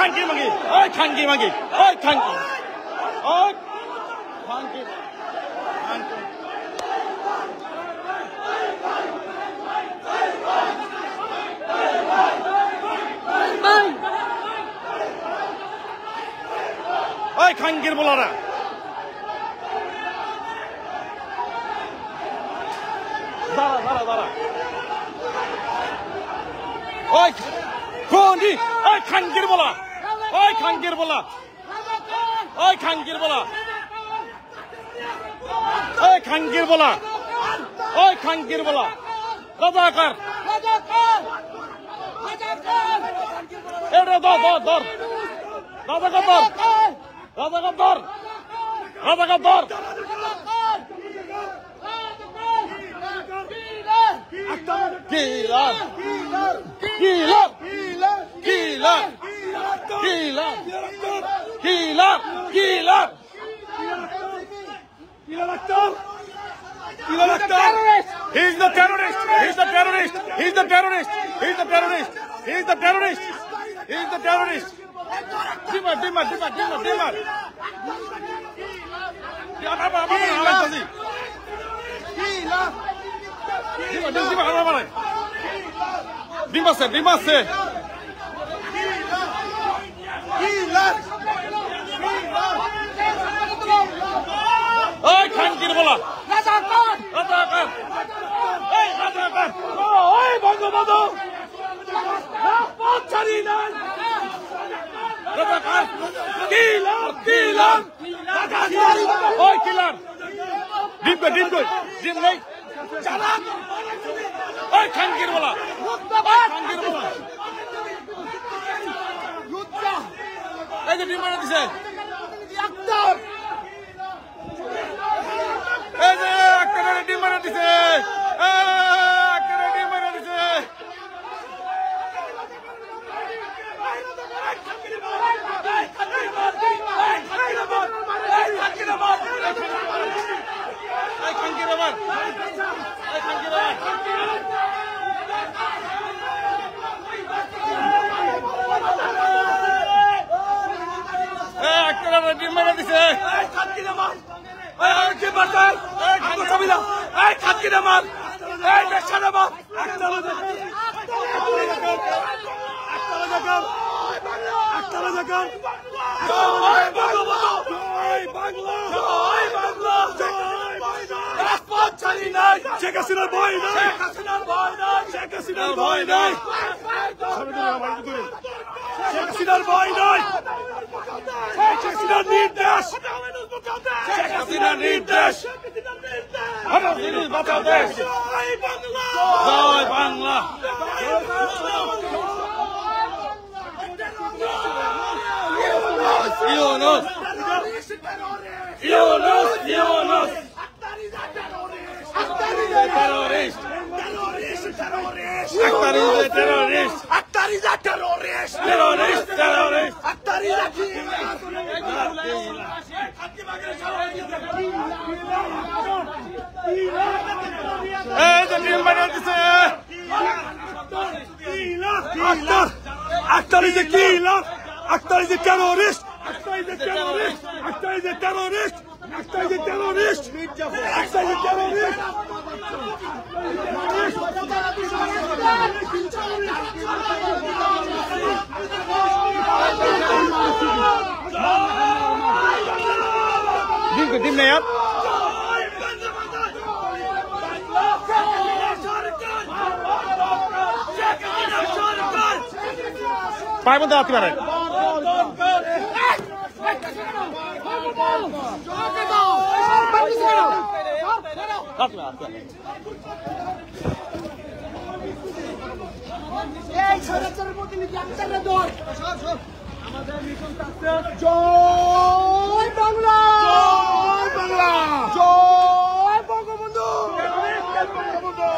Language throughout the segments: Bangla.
খানকি মাগি ওই খানকি মাগি ওই খানকি ওই খানকি খানকি ওই খানকির বলারা দাঁড়া দাঁড়া দাঁড়া ওই কোনি ওই খানকির বলা ওই খানকির বলা ওই খানকির বলা ওই খানকির বলা ওই খানকির বলা রাজাকার এটা ধর ধর ধর রাজাকার ধর রাজাকার ধর রাজাকার ধর কিলার কিলার কিলার কিলার কিলার কিলার He's the terrorist. He's the terrorist. He's the terrorist. He's the terrorist. He's the terrorist. He's the terrorist. Dimar, dimar, dimar, dimar, dimar. Apa apa apa tadi? Dimar, dimar, apa apa? Dimar se, dimar se. ওই খানকির বলা রাজাকার রাজাকার এই রাজাকার ওই বঙ্গবন্ধু পৌঁছারি না রাজাকার কিলার কিলার ওই কিলার ডিম কই ডিম কই ডিম নেই চালাক ওই খানকির বলা খানকির বলা এই যে ডিম মারা দিছে একদম এই যে একটা ডিম মারা দিছে একটা ডিম মারা দিছে একটা ডিম মারা দিছে শেখ হাসিনার ভয় নাই শেখ হাসিনার ভয় নাই শেখ হাসিনার ভয় নাই শেখ হাসিনার ভয় নাই শেখ হাসিনার নির্দেশ শেখ হাসিনার নির্দেশ বাঁচাও দেশ জয় Bangla Yunus Yunus Yunus terrorist Akhtar is a terrorist Akhtar is a terrorist terrorist terrorist Akhtar is a Akhtar is a killer Akhtar is a terrorist Akhtar is a terrorist Akhtar is a terrorist Akhtar is a terrorist Akhtar is a terrorist Din ne yap? Payment dağıtı verin. এই সরকারের প্রতিনিধি আপনারা দল আমাদের মিশন থাকছে জয় বাংলা জয় বাংলা জয় বঙ্গবন্ধু বঙ্গবন্ধু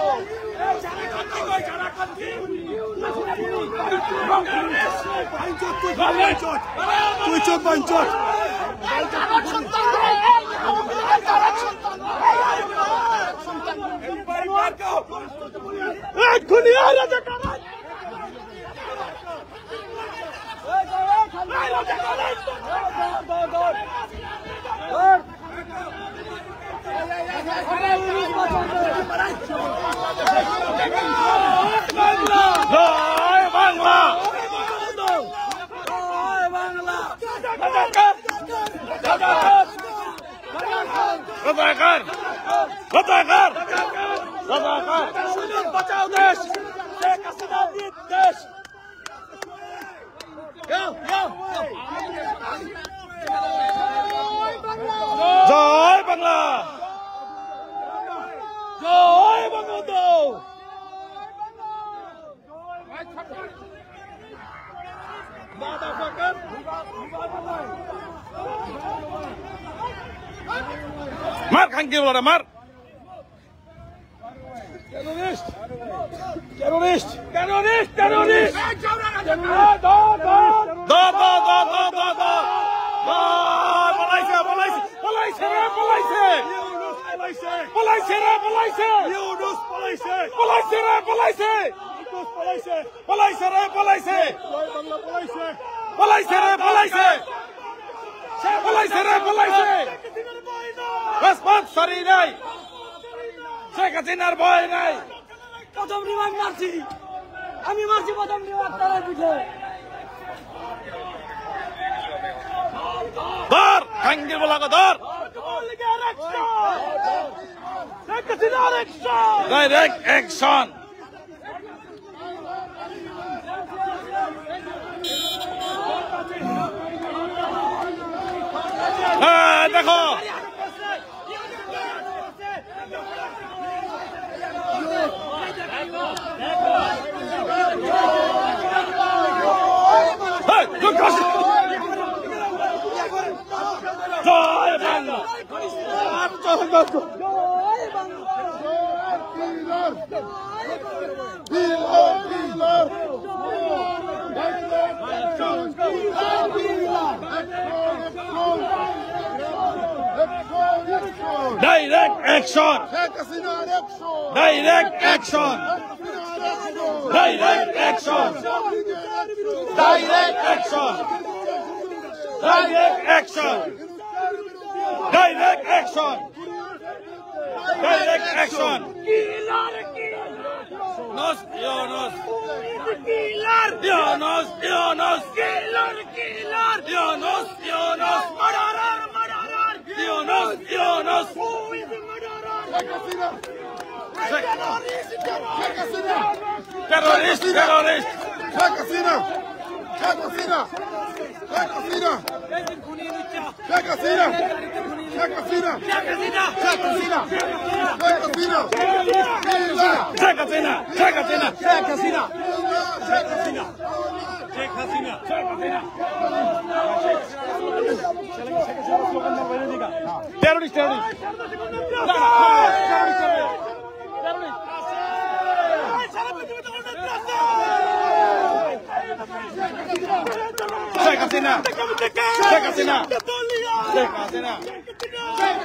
এই যারা কান্তি কই যারা কান্তি তুই চোখ বাঞ্চট সন্তান খুনি আর রাজা বাংলা রাজাকার রাজাকার রাজাকার বাঁচাও দেশ শেখ হাসিনা দেশ জয় বাংলা জয় বঙ্গবন্ধু মার খাঙ্কি বলো মার টেরোরিস্ট টেরোরিস্ট টেরোরিস্ট টেরোরিস্ট পলাইছে পলাইছে পলাইছে রে পলাইছে পলাইছে রে পলাইছে ইউনুস পলাইছে পলাইছে রে পলাইছে ইউনুস পলাইছে পলাইছে রে পলাইছে বাংলা পলাইছে পলাইছে রে পলাইছে পলাইছে রে পলাইছে রাজপথ সরি নাই শেখ হাসিনার ভয় নাই প্রথম রিমান্ড মারছি আমি মারছি প্রথম রিমান্ড তারা পিঠে ধর খাঙ্গির বলা ধর ডাইরেক্ট অ্যাকশন হ্যাঁ দেখো জয় Bangla direct action direct action direct action direct action direct action direct action direct action Nos, Dionos, killer, Dionos, Dionos, killer, killer, Dionos, Dionos, murderer, murderer, Dionos, Dionos, who is the murderer? Terrorist, terrorist, Sheikh Hasina, Sheikh Hasina, Sheikh Hasina, Sheikh Hasina, Sheikh Hasina, Sheikh Hasina, Sheikh Hasina, Sheikh Hasina, Sheikh Hasina, Sheikh Hasina, Sheikh Hasina, Sheikh Hasina, Sheikh Hasina, Sheikh Hasina. Terrorist, terrorist. Sheikh Hasina, Sheikh Hasina, Sheikh Hasina.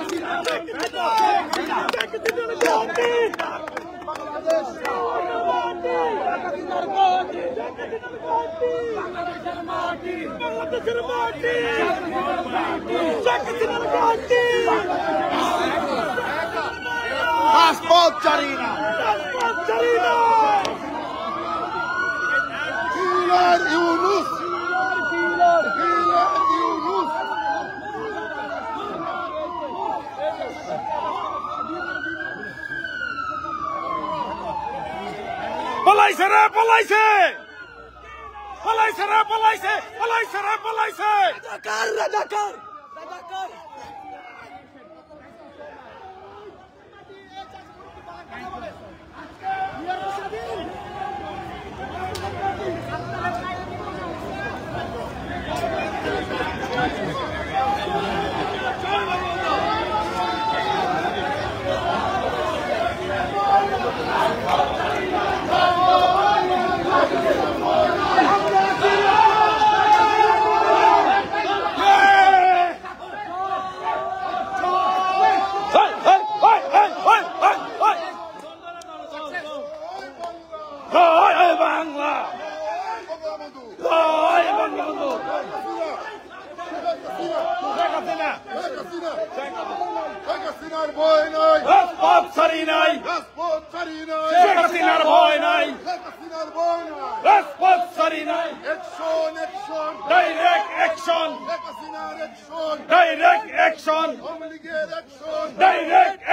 Passport Charina, Killer Yunus, Killer Yunus. পলাইছে রে পলাইছে পলাইছে রে পলাইছে পলাইছে রে পলাইছে রাজাকার রাজাকার রাজাকার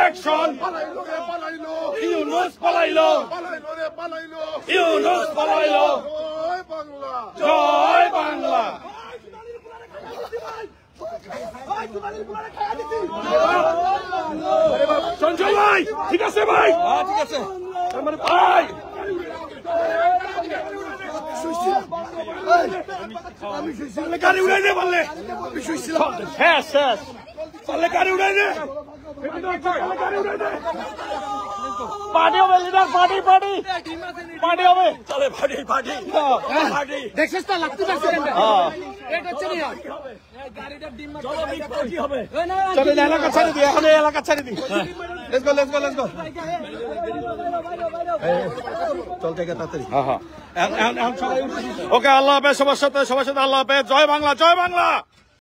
ইলেকশন ইউনূস পালাইলো ইউনূস পালাইলো জয় বাংলা সঞ্জয় ভাই ঠিক আছে ভাই ঠিক আছে ভাই গাড়ি উড়াই দে বললে শেষ শেষ বললে গাড়ি উড়াই দে পার্টি হবে লিডার পার্টি পার্টি পার্টি হবে চলে পার্টি পার্টি পার্টি দেখছিস তো লাগতে পারছে এটা হচ্ছে না চলে এলাকা ছাড়ি দি এখন এলাকা ছাড়ি দি let's go let's go let's go চল থেকে তাড়াতাড়ি হ্যাঁ ওকে আল্লাহ হাফেজ সবার সাথে আল্লাহ হাফেজ জয় বাংলা জয় বাংলা